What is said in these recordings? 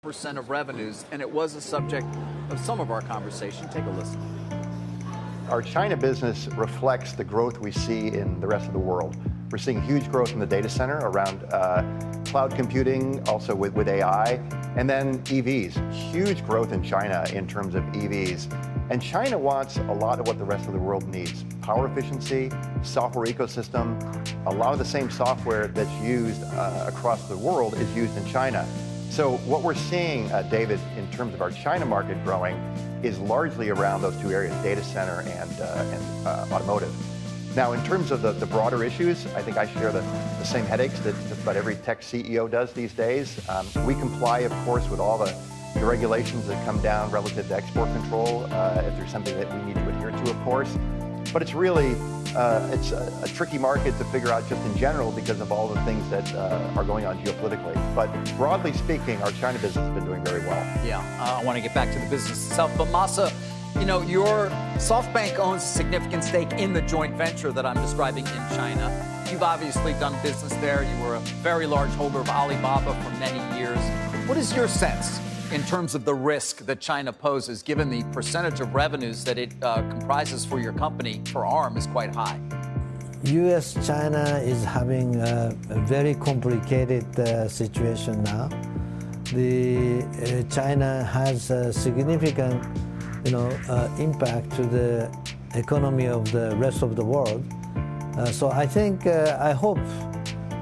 % of revenues, and it was a subject of some of our conversation. Take a listen. Our China business reflects the growth we see in the rest of the world. We're seeing huge growth in the data center around cloud computing, also with AI, and then EVs. Huge growth in China in terms of EVs. And China wants a lot of what the rest of the world needs. Power efficiency, software ecosystem. A lot of the same software that's used across the world is used in China. So what we're seeing, David, in terms of our China market growing is largely around those two areas, data center and automotive. Now, in terms of the broader issues, I think I share the same headaches that just about every tech CEO does these days. We comply, of course, with all the regulations that come down relative to export control, if there's something that we need to adhere to, of course. But it's really, it's a tricky market to figure out just in general because of all the things that are going on geopolitically. But broadly speaking, our China business has been doing very well. Yeah, I want to get back to the business itself. But Masa, you know, your SoftBank owns a significant stake in the joint venture that I'm describing in China. You've obviously done business there. You were a very large holder of Alibaba for many years. What is your sense in terms of the risk that China poses, given the percentage of revenues that it comprises for your company, for ARM, is quite high? U.S.-China is having a very complicated situation now. China has a significant, impact to the economy of the rest of the world. So I think, I hope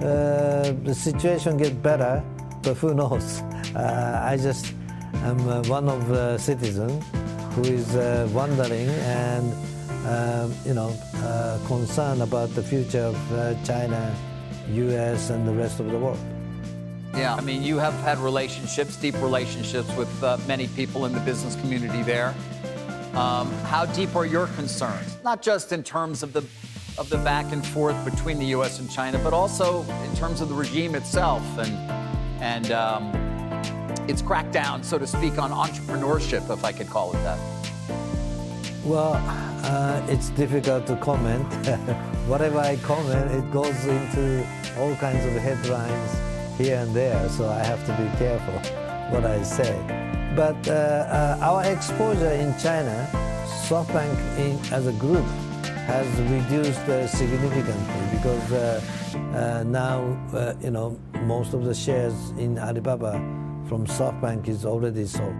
the situation gets better, but who knows? I just am one of the citizens who is wondering and concerned about the future of China, U.S., and the rest of the world. Yeah, I mean, you have had relationships, deep relationships with many people in the business community there. How deep are your concerns? Not just in terms of the back and forth between the U.S. and China, but also in terms of the regime itself and its crackdown, so to speak, on entrepreneurship, if I could call it that. Well, it's difficult to comment. Whatever I comment, it goes into all kinds of headlines here and there, so I have to be careful what I say. But our exposure in China, SoftBank as a group, has reduced significantly because now, most of the shares in Alibaba from SoftBank is already sold.